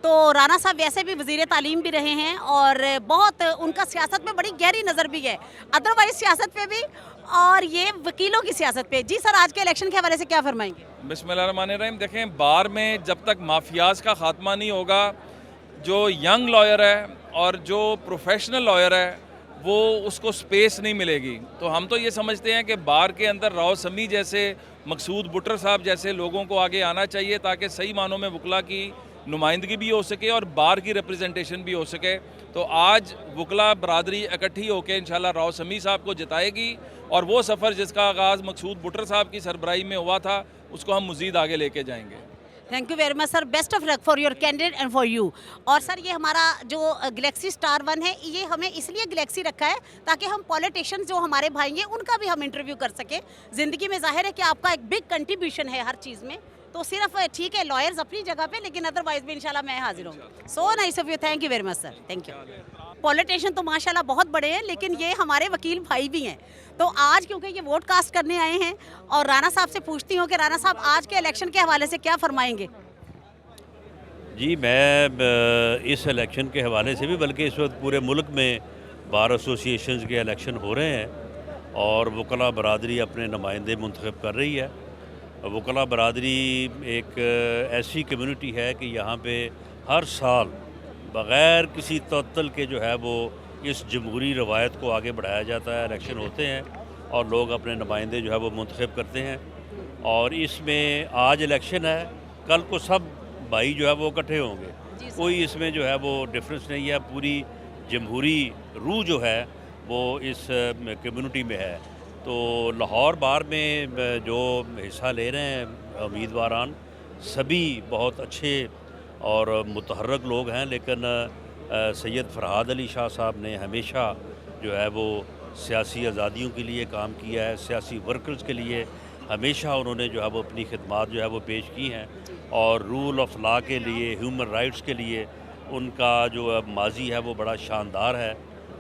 तो राना साहब वैसे भी वज़ीर तालीम भी रहे हैं और बहुत उनका सियासत में बड़ी गहरी नज़र भी है, अदरवाइज सियासत पे भी और ये वकीलों की सियासत पे। जी सर, आज के इलेक्शन के हवाले से क्या फरमाएंगे? बिस्मिल्लाहिर्रहमानिर्रहीम। देखें, बार में जब तक माफियाज का खात्मा नहीं होगा, जो यंग लॉयर है और जो प्रोफेशनल लॉयर है वो उसको स्पेस नहीं मिलेगी। तो हम तो ये समझते हैं कि बार के अंदर राव समी जैसे, मकसूद बुटर साहब जैसे लोगों को आगे आना चाहिए ताकि सही मानों में वकला की नुमाइंदगी भी हो सके और बार की रिप्रेजेंटेशन भी हो सके। तो आज वकला बरादरी इकट्ठी होकर इंशाल्लाह राव समी साहब को जिताएगी और वो सफ़र जिसका आगाज़ मकसूद बुटर साहब की सरबराही में हुआ था उसको हम मज़ीद आगे लेके जाएंगे। Thank you very much sir, best of luck for your candidate and for you. और सर ये हमारा जो गैलेक्सी स्टार 1 है, ये हमें इसलिए गैलेक्सी रखा है ताकि हम पॉलिटिशियन जो हमारे भाई हैं उनका भी हम इंटरव्यू कर सकें। ज़िंदगी में जाहिर है कि आपका एक बिग कंट्रीब्यूशन है हर चीज़ में। तो सिर्फ ठीक है लॉयर्स अपनी जगह पे, लेकिन अदरवाइज भी इंशाल्लाह मैं हाजिर हूँ। सो nice of you, thank you very much sir, thank you. Politician तो माशाल्लाह बहुत बड़े हैं, लेकिन ये हमारे वकील भाई भी हैं। तो आज क्योंकि ये वोट कास्ट करने आए हैं और राना साहब से पूछती हूँ कि राना साहब आज के इलेक्शन के हवाले से क्या फरमाएंगे? जी, मैं इस इलेक्शन के हवाले से भी, बल्कि इस वक्त पूरे मुल्क में बार एसोसिएशंस के इलेक्शन हो रहे हैं और वकला बरादरी अपने नुमाइंदे मुंतखब कर रही है। वकला बरादरी एक ऐसी कम्युनिटी है कि यहाँ पे हर साल बग़ैर किसी तअत्तुल के जो है वो इस जमहूरी रवायत को आगे बढ़ाया जाता है। इलेक्शन होते हैं और लोग अपने नुमाइंदे जो है वो मुंतखब करते हैं और इसमें आज इलेक्शन है, कल को सब भाई जो है वो इकट्ठे होंगे। कोई इसमें जो है वो डिफरेंस नहीं है। पूरी जमहूरी रूह जो है वो इस कम्युनिटी में है। तो लाहौर बार में जो हिस्सा ले रहे हैं उम्मीदवारान, सभी बहुत अच्छे और मुतहर्रक लोग हैं, लेकिन सैयद फरहाद अली शाह साहब ने हमेशा जो है वो सियासी आज़ादियों के लिए काम किया है, सियासी वर्कर्स के लिए हमेशा उन्होंने जो है वो अपनी खिदमात जो है वो पेश की हैं और रूल ऑफ लॉ के लिए, ह्यूमन राइट्स के लिए उनका जो माजी है वो बड़ा शानदार है।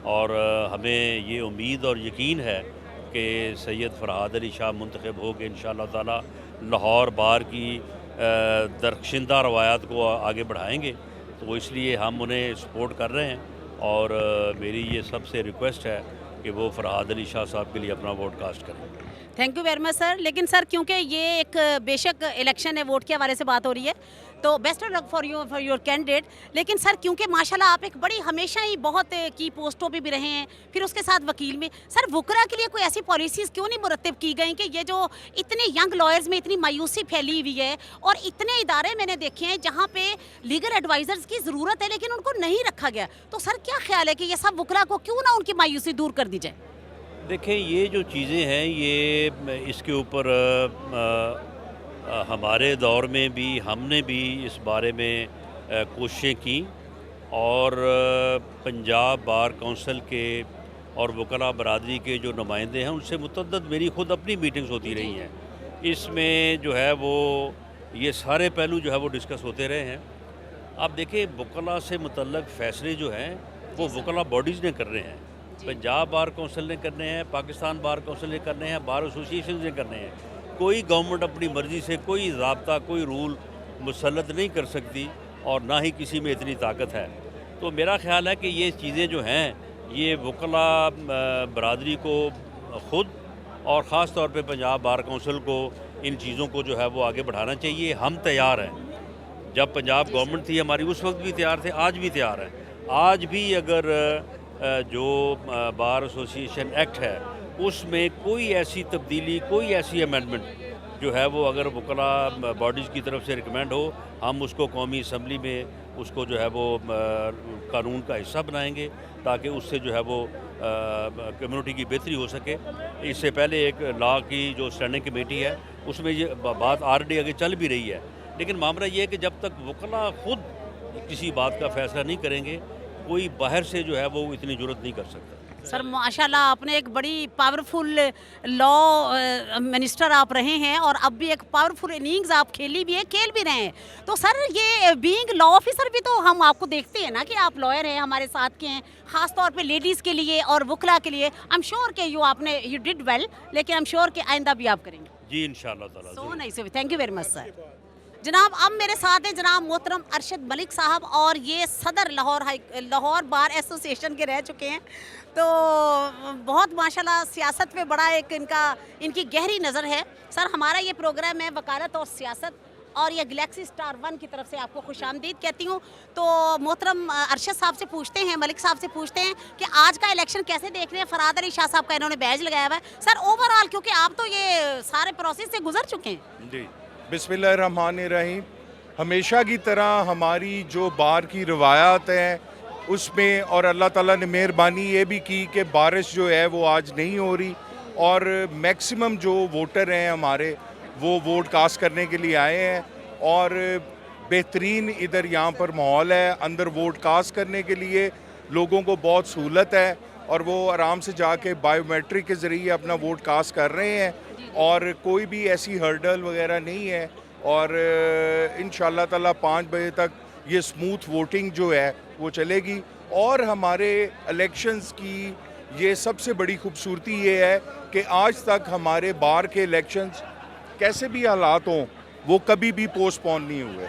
और हमें ये उम्मीद और यकीन है कि सैयद फरहाद अली शाह मुंतखब हो के इंशाअल्लाह ताला लाहौर बार की दरख्शिंदा रवायात को आगे बढ़ाएंगे। तो इसलिए हम उन्हें सपोर्ट कर रहे हैं और मेरी ये सबसे रिक्वेस्ट है कि वो फरहाद अली शाह साहब के लिए अपना वोट कास्ट करें। Thank you very much sir. लेकिन सर क्योंकि ये एक बेशक इलेक्शन है, वोट के हवाले से बात हो रही है, तो best of luck for your candidate. लेकिन सर क्योंकि माशाल्लाह आप एक बड़ी हमेशा ही बहुत की पोस्टों पे भी रहे हैं, फिर उसके साथ वकील में, सर वुकरा के लिए कोई ऐसी पॉलिसीज़ क्यों नहीं मुरतब की गई कि ये जो इतने यंग लॉयर्स में इतनी मायूसी फैली हुई है और इतने इदारे मैंने देखे हैं जहाँ पे लीगल एडवाइज़र्स की ज़रूरत है लेकिन उनको नहीं रखा गया, तो सर क्या ख्याल है कि ये सब वुकरा को क्यों ना उनकी मायूसी दूर कर दी जाए? देखें, ये जो चीज़ें हैं ये इसके ऊपर हमारे दौर में भी हमने भी इस बारे में कोशिशें की और पंजाब बार काउंसिल के और वकला बरादरी के जो नुमाइंदे हैं उनसे मुतअद्दिद मेरी ख़ुद अपनी मीटिंग्स होती रही हैं। इसमें जो है वो ये सारे पहलू जो है वो डिस्कस होते रहे हैं। आप देखें, वकला से मुतल्लक फ़ैसले जो हैं वो वकला बॉडीज़ ने कर रहे हैं, पंजाब बार काउंसिल ने करने हैं, पाकिस्तान बार काउंसिल ने करने हैं, बार एसोसिएशन ने करने हैं। कोई गवर्नमेंट अपनी मर्ज़ी से कोई ज़ाब्ता कोई रूल मुसल्लत नहीं कर सकती और ना ही किसी में इतनी ताकत है। तो मेरा ख़्याल है कि ये चीज़ें जो हैं ये वकला बरादरी को ख़ुद और ख़ास तौर पे पंजाब बार काउंसिल को इन चीज़ों को जो है वो आगे बढ़ाना चाहिए। हम तैयार हैं, जब पंजाब गवर्नमेंट थी हमारी उस वक्त भी तैयार थे, आज भी तैयार हैं। आज भी अगर जो बार एसोसिएशन एक्ट है उसमें कोई ऐसी तब्दीली कोई ऐसी अमेंडमेंट जो है वो अगर वकला बॉडीज़ की तरफ से रिकमेंड हो, हम उसको कौमी असम्बली में उसको जो है वो कानून का हिस्सा बनाएंगे ताकि उससे जो है वो कम्युनिटी की बेहतरी हो सके। इससे पहले एक लॉ की जो स्टैंडिंग कमेटी है उसमें ये बात ऑलरेडी आगे चल भी रही है, लेकिन मामला ये है कि जब तक वकला खुद किसी बात का फ़ैसला नहीं करेंगे कोई बाहर से जो है वो इतनी ज़रूरत नहीं कर सकता। सर माशाल्लाह आपने एक बड़ी पावरफुल लॉ मिनिस्टर आप रहे हैं और अब भी एक पावरफुल इनिंग्स आप खेल भी रहे हैं। तो सर ये बीइंग लॉ ऑफिसर भी तो हम आपको देखते हैं ना कि आप लॉयर हैं, हमारे साथ के हैं, ख़ास तौर पे लेडीज़ के लिए और वकला के लिए। आई एम श्योर कि यू डिड वेल, लेकिन आई एम श्योर कि आइंदा भी आप करेंगे। जी इंशाल्लाह ताला। So nice, thank you very much sir. जनाब अब मेरे साथ हैं जनाब मोहतरम अरशद मलिक साहब और ये सदर लाहौर बार एसोसिएशन के रह चुके हैं। तो बहुत माशाल्लाह सियासत में बड़ा एक इनकी गहरी नज़र है। सर हमारा ये प्रोग्राम है वकालत और सियासत और ये गैलेक्सी स्टार 1 की तरफ से आपको खुशामदीद कहती हूँ। तो मोहतरम अरशद साहब से पूछते हैं, मलिक साहब से पूछते हैं कि आज का इलेक्शन कैसे देख रहे हैं। फराद अली शाह साहब का इन्होंने बैज लगाया हुआ है। सर ओवरऑल क्योंकि आप तो ये सारे प्रोसेस से गुजर चुके हैं। जी बिस्मिल्लाहिर्रहमानिर्रहीम। हमेशा की तरह हमारी जो बार की रवायात हैं उसमें और अल्लाह ताला ने मेहरबानी ये भी की कि बारिश जो है वो आज नहीं हो रही और मैक्सिमम जो वोटर हैं हमारे वो वोट कास्ट करने के लिए आए हैं और बेहतरीन इधर यहाँ पर माहौल है। अंदर वोट कास्ट करने के लिए लोगों को बहुत सहूलत है और वो आराम से जाके बायोमेट्रिक के ज़रिए अपना वोट कास्ट कर रहे हैं और कोई भी ऐसी हर्डल वगैरह नहीं है और इंशाअल्लाह ताला 5 बजे तक ये स्मूथ वोटिंग जो है वो चलेगी। और हमारे इलेक्शंस की ये सबसे बड़ी खूबसूरती ये है कि आज तक हमारे बार के इलेक्शंस कैसे भी हालात हों वो कभी भी पोस्टपोन नहीं हुए।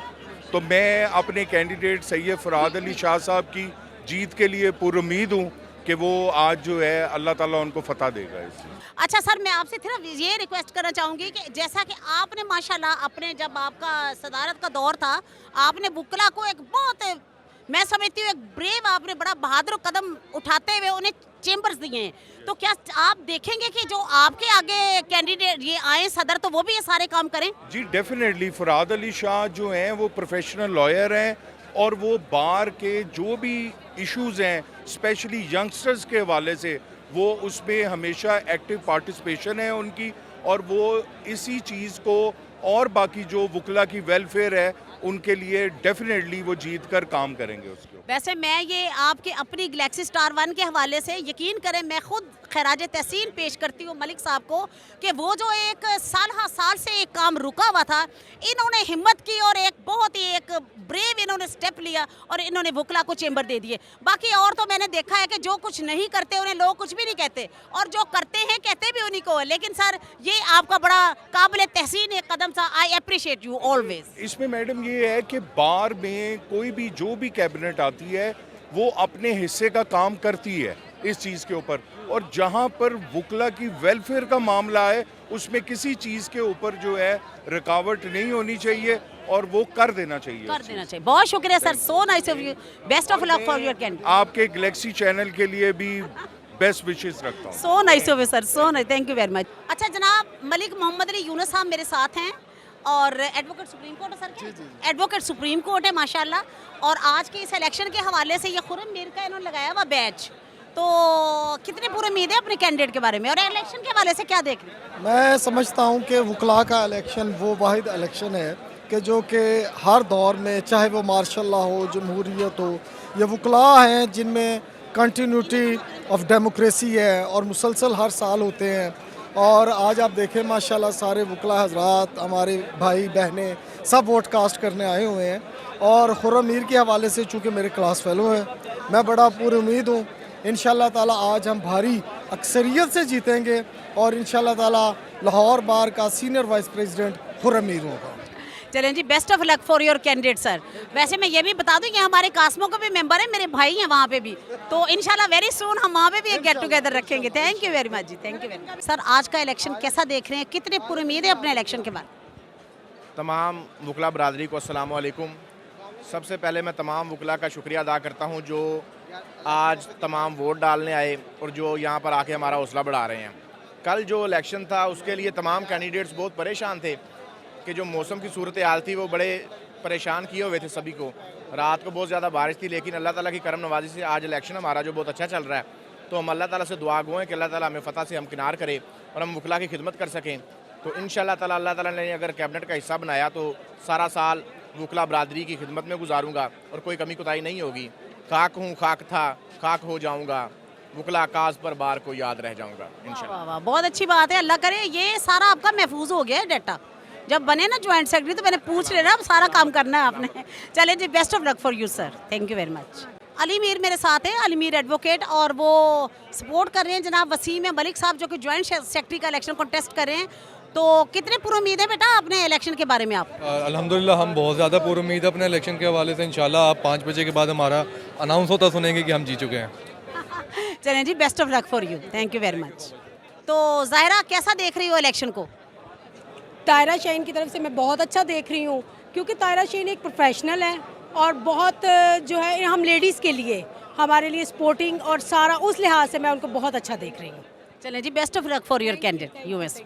तो मैं अपने कैंडिडेट सैयद फराद अली शाह साहब की जीत के लिए पुरुमीद हूँ कि वो आज जो है अल्लाह ताला उनको फतह देगा। इसलिए अच्छा सर मैं आपसे सिर्फ ये रिक्वेस्ट करना चाहूँगी कि जैसा कि आपने माशाल्लाह अपने जब आपका सदारत का दौर था आपने वकला को एक बहुत मैं समझती हूँ एक ब्रेव आपने बड़ा बहादुर कदम उठाते हुए उन्हें चेम्बर्स दिए हैं। तो क्या आप देखेंगे कि जो आपके आगे कैंडिडेट ये आए सदर तो वो भी ये सारे काम करें? जी डेफिनेटली। फराद अली शाह जो हैं वो प्रोफेशनल लॉयर हैं और वो बार के जो भी इश्यूज़ हैं स्पेशली यंगस्टर्स के हवाले से वो उसमें हमेशा एक्टिव पार्टिसिपेशन है उनकी और वो इसी चीज़ को और बाकी जो वकला की वेलफेयर है उनके लिए डेफिनेटली वो जीत कर काम करेंगे उसके। वैसे मैं ये आपके अपनी गैलेक्सी स्टार 1 के हवाले से यकीन करें मैं खुद खराज तहसीन पेश करती हूँ मलिक साहब को कि वो जो एक साल से एक काम रुका हुआ था इन्होंने हिम्मत की और एक बहुत ही एक ब्रेव इन्होंने स्टेप लिया और इन्होंने वकला को चेंबर दे दिए। बाकी और तो मैंने देखा है कि जो कुछ नहीं करते उन्हें लोग कुछ भी नहीं कहते और जो करते हैं कहते भी उन्हीं को है। लेकिन सर ये आपका बड़ा काबिल तहसीन एक कदम था। I appreciate you always. इसमें मैडम ये है कि बार में कोई भी जो भी कैबिनेट आती है वो अपने हिस्से का काम करती है इस चीज़ के ऊपर और जहाँ पर वकला की वेलफेयर का मामला है उसमें किसी चीज़ के ऊपर जो है रुकावट नहीं होनी चाहिए और वो कर देना चाहिए। बहुत शुक्रिया sir, so nice of you, best of luck for your candidate. आपके गैलेक्सी चैनल के लिए भी बेस्ट विशेस रखता हूँ। सो nice of you sir, so nice, thank you very much. अच्छा जनाब, मलिक मोहम्मद अली यूनुस साहब मेरे साथ हैं और एडवोकेट सुप्रीम कोर्ट है सर, एडवोकेट सुप्रीम कोर्ट है माशाल्लाह। और आज के इस इलेक्शन के हवाले से ये खुर्रम मीर का इन्होंने लगाया हुआ बैच, तो कितनी पूरी उम्मीद है अपने कैंडिडेट के बारे में और इलेक्शन के हवाले से क्या देख रहे हैं? मैं समझता हूँ कि वकला का इलेक्शन वो वाहिद इलेक्शन है कि जो कि हर दौर में, चाहे वो मार्शल लॉ हो, जमहूरियत हो, ये वकला हैं जिनमें कंटिन्यूटी ऑफ डेमोक्रेसी है और मुसलसल हर साल होते हैं। और आज आप देखें माशाल्लाह सारे वकला हजरात, हमारे भाई बहनें सब वोट कास्ट करने आए हुए हैं। और खुर्रम मीर के हवाले से चूँकि मेरे क्लास फेलो हैं, मैं बड़ा पूरी उम्मीद हूँ इंशाल्लाह ताला आज हम भारी अक्सरियत से जीतेंगे और इंशाल्लाह ताला लाहौर बार का senior vice president Khurram Mir होगा। चलें जी, best of luck for your candidate sir. वैसे मैं ये भी बता दूं कि हमारे कास्मो के भी मेंबर हैं, मेरे भाई हैं वहाँ पे भी, तो इंशाल्लाह वेरी सून हम वहाँ पे भी एक गेट टुगेदर रखेंगे। थैंक यू वेरी मच जी, thank you very much. Sir आज का इलेक्शन कैसा देख रहे हैं, कितनी पूरी उम्मीद है अपने इलेक्शन के बाद? तमाम वकला बरादरी को अस्सलाम वालेकुम। सबसे पहले मैं तमाम वकला का शुक्रिया अदा करता हूँ जो आज तमाम वोट डालने आए और जो यहाँ पर आके हमारा हौसला बढ़ा रहे हैं। कल जो इलेक्शन था उसके लिए तमाम कैंडिडेट्स बहुत परेशान थे कि जो मौसम की सूरत हाल थी वो बड़े परेशान किए हुए थे सभी को। रात को बहुत ज़्यादा बारिश थी, लेकिन अल्लाह ताला की करम नवाजी से आज इलेक्शन हमारा जो बहुत अच्छा चल रहा है, तो हम अल्लाह ताला से दुआ गो हैं कि अल्लाह ताला हमें फ़तह से हमकिनार करे और हम वकला की खिदमत कर सकें। तो इंशाअल्लाह ताला अल्लाह ताला ने अगर कैबिनेट का हिस्सा बनाया तो सारा साल वकला बरादरी की खिदमत में गुजारूँगा और कोई कमी कोताही नहीं होगी। खाक हूँ, खाक था, खाक हो जाऊँगा, वकला काज पर बार को याद रह जाऊँगा इंशाअल्लाह। बहुत अच्छी बात है, अल्लाह करे ये सारा आपका महफूज हो गया है डाटा। जब बने ना ज्वाइंट सेक्रेटरी तो मैंने पूछ लेना, अब सारा काम करना है आपने। चलें जी, best of luck for you sir, thank you very much. Ali Mir मेरे साथ है, अली मीर एडवोकेट, और वो सपोर्ट कर रहे हैं जनाब वसीम मलिक साहब जो कि ज्वाइंट सेक्रेटरी का इलेक्शन कॉन्टेस्ट कर रहे हैं। तो कितने पूरी उम्मीद है बेटा अपने इलेक्शन के बारे में आप? अल्हम्दुलिल्लाह हम बहुत ज़्यादा पूरी उम्मीद है अपने इलेक्शन के हवाले से। इंशाल्लाह आप 5 बजे के बाद हमारा अनाउंस होता सुनेंगे कि हम जीत चुके हैं। चलें जी, best of luck for you, thank you very much. तो ज़ाहिरा कैसा देख रही हो इलेक्शन को? तायरा शाहीन की तरफ से मैं बहुत अच्छा देख रही हूँ, क्योंकि तायरा शाहीन एक प्रोफेशनल है और बहुत जो है हम लेडीज़ के लिए, हमारे लिए स्पोर्टिंग और सारा उस लिहाज से मैं उनको बहुत अच्छा देख रही हूँ। चलें जी, best of luck for your candidate US.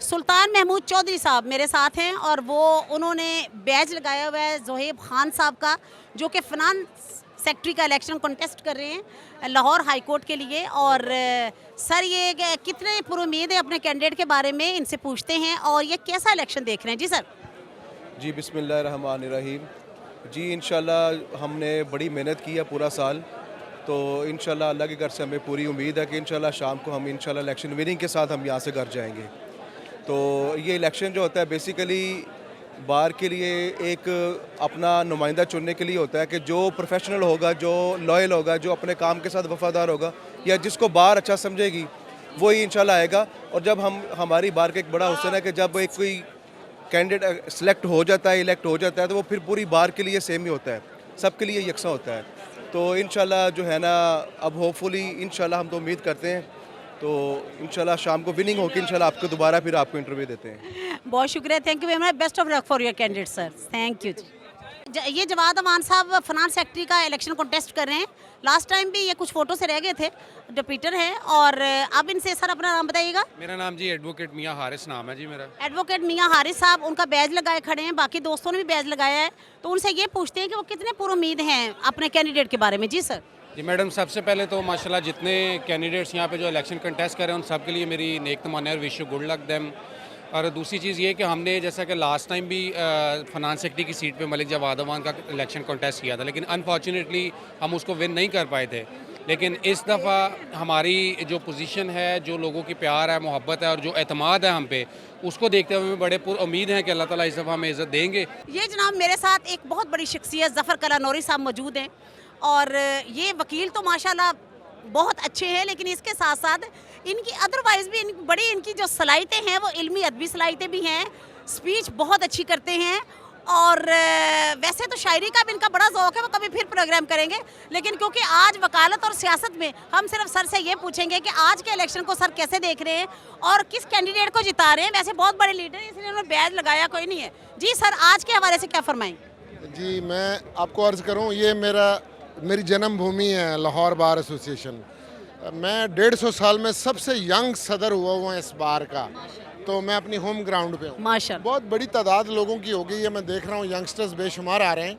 Sultan Mahmood Chaudhry साहब मेरे साथ हैं और वो उन्होंने बैज लगाया हुआ है ज़ोहेब खान साहब का, जो कि फिनांस सेक्रेटरी का इलेक्शन कॉन्टेस्ट कर रहे हैं लाहौर हाई कोर्ट के लिए। और सर ये कितने पूरी उम्मीद है अपने कैंडिडेट के बारे में, इनसे पूछते हैं। और ये कैसा इलेक्शन देख रहे हैं जी सर? जी बिस्मिल्लाहिर्रहमानिर्रहीम। जी इंशाल्लाह हमने बड़ी मेहनत की है पूरा साल, तो इंशाल्लाह अल्लाह के घर से हमें पूरी उम्मीद है कि इंशाल्लाह शाम को हम इंशाल्लाह इलेक्शन विनिंग के साथ हम यहाँ से घर जाएंगे। तो ये इलेक्शन जो होता है बेसिकली बार के लिए एक अपना नुमाइंदा चुनने के लिए होता है कि जो प्रोफेशनल होगा, जो लॉयल होगा, जो अपने काम के साथ वफादार होगा, या जिसको बार अच्छा समझेगी वही इंशाल्लाह आएगा। और जब हमारी बार का एक बड़ा हुस्न है कि जब एक कोई कैंडिडेट सेलेक्ट हो जाता है, इलेक्ट हो जाता है, तो वो फिर पूरी बार के लिए सेम ही होता है, सबके लिए यकसा होता है। तो इंशाल्लाह जो है ना, अब होपफुली इंशाल्लाह हम तो उम्मीद करते हैं तो इंशाल्लाह शाम को विनिंग होकर इंशाल्लाह आपको दोबारा फिर आपको इंटरव्यू देते हैं। बहुत शुक्रिया, thank you very much, best of luck for your candidate sir, thank you जी। ये जवाद अमान साहब फिनांस सेक्रेटरी का इलेक्शन कॉन्टेस्ट कर रहे हैं। लास्ट टाइम भी ये कुछ फ़ोटो से रह गए थे, डिप्यूटर हैं। और अब इनसे सर अपना नाम बताइएगा। मेरा नाम जी एडवोकेट मियाँ हारिस नाम है जी मेरा। एडवोकेट मियाँ हारिस साहब, उनका बैज लगाए खड़े हैं, बाकी दोस्तों ने भी बैज लगाया है, तो उनसे ये पूछते हैं कि वो कितने पूरी उम्मीद हैं अपने कैंडिडेट के बारे में। जी सर। जी मैडम, सबसे पहले तो माशाल्लाह जितने कैंडिडेट्स यहाँ पे जो इलेक्शन कंटेस्ट कर रहे हैं उन सब के लिए मेरी नेक तमन्ना है, wish you good luck them. और दूसरी चीज़ ये कि हमने जैसा कि लास्ट टाइम भी फाइनेंस सेक्रेटरी की सीट पे मलिक जवाद अमान का इलेक्शन कंटेस्ट किया था, लेकिन अनफॉर्चुनेटली हम उसको विन नहीं कर पाए थे। लेकिन इस दफ़ा हमारी जो पोजीशन है, जो लोगों की प्यार है, मोहब्बत है और जो एतमाद है हम पे, उसको देखते हुए हमें बड़े उम्मीद है कि अल्लाह ताला इस दफ़ा हमें इज़्ज़त देंगे। ये जनाब मेरे साथ एक बहुत बड़ी शख्सियत ज़फ़र कलानौरी साहब मौजूद हैं और ये वकील तो माशाल्लाह बहुत अच्छे हैं, लेकिन इसके साथ साथ इनकी अदरवाइज़ भी बड़ी इनकी जो सलाहियतें हैं वो इल्मी अदबी सलाहियतें भी हैं। स्पीच बहुत अच्छी करते हैं और वैसे तो शायरी का भी इनका बड़ा ज़ौक़ है, वो कभी फिर प्रोग्राम करेंगे, लेकिन क्योंकि आज वकालत और सियासत में हम सिर्फ सर से ये पूछेंगे कि आज के इलेक्शन को सर कैसे देख रहे हैं और किस कैंडिडेट को जिता रहे हैं। वैसे बहुत बड़े लीडर हैं, इसलिए उन्होंने बैज लगाया कोई नहीं है। जी सर, आज के हवाले से क्या फरमाएंगे? जी, मैं आपको अर्ज़ करूं, ये मेरी जन्मभूमि है लाहौर बार एसोसिएशन। मैं 150 साल में सबसे यंग सदर हुआ हूँ इस बार का, तो मैं अपनी होम ग्राउंड पे हूँ। माशाल्लाह, बहुत बड़ी तादाद लोगों की हो गई है, मैं देख रहा हूँ यंगस्टर्स बेशुमार आ रहे हैं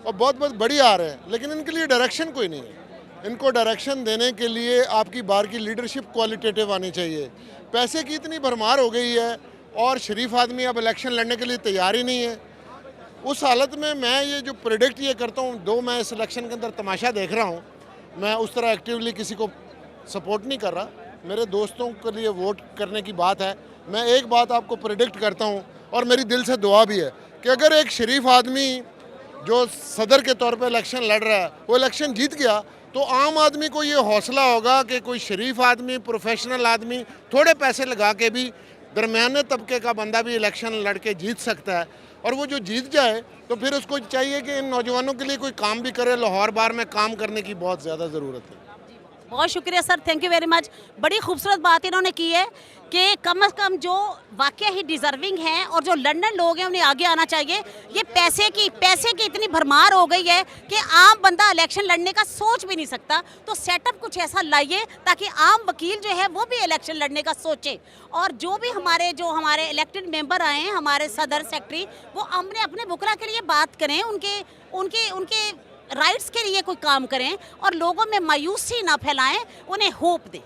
और बहुत बहुत बड़ी आ रहे हैं, लेकिन इनके लिए डायरेक्शन कोई नहीं है। इनको डायरेक्शन देने के लिए आपकी बार की लीडरशिप क्वालिटेटिव आनी चाहिए। पैसे की इतनी भरमार हो गई है और शरीफ आदमी अब इलेक्शन लड़ने के लिए तैयार ही नहीं है। उस हालत में मैं ये जो प्रेडिक्ट ये करता हूँ, दो मैं इस इलेक्शन के अंदर तमाशा देख रहा हूँ, मैं उस तरह एक्टिवली किसी को सपोर्ट नहीं कर रहा, मेरे दोस्तों के लिए वोट करने की बात है। मैं एक बात आपको प्रेडिक्ट करता हूँ और मेरी दिल से दुआ भी है कि अगर एक शरीफ आदमी जो सदर के तौर पे इलेक्शन लड़ रहा है वो इलेक्शन जीत गया, तो आम आदमी को ये हौसला होगा कि कोई शरीफ आदमी, प्रोफेशनल आदमी, थोड़े पैसे लगा के भी दरमियाने तबके का बंदा भी इलेक्शन लड़ के जीत सकता है। और वो जो जीत जाए तो फिर उसको चाहिए कि इन नौजवानों के लिए कोई काम भी करे। लाहौर बार में काम करने की बहुत ज़्यादा ज़रूरत है। बहुत शुक्रिया sir, thank you very much. बड़ी खूबसूरत बात इन्होंने की है कि कम से कम जो वाकई ही डिज़र्विंग हैं और जो लंदन लोग हैं उन्हें आगे आना चाहिए। ये पैसे की इतनी भरमार हो गई है कि आम बंदा इलेक्शन लड़ने का सोच भी नहीं सकता। तो सेटअप कुछ ऐसा लाइए ताकि आम वकील जो है वो भी इलेक्शन लड़ने का सोचे, और जो भी हमारे इलेक्टेड मेंबर आए हैं, हमारे सदर सेक्रेटरी, वो हमने अपने वकला के लिए बात करें, उनके राइट्स के लिए कोई काम करें और लोगों में मायूसी ना फैलाएं, उन्हें होप दें।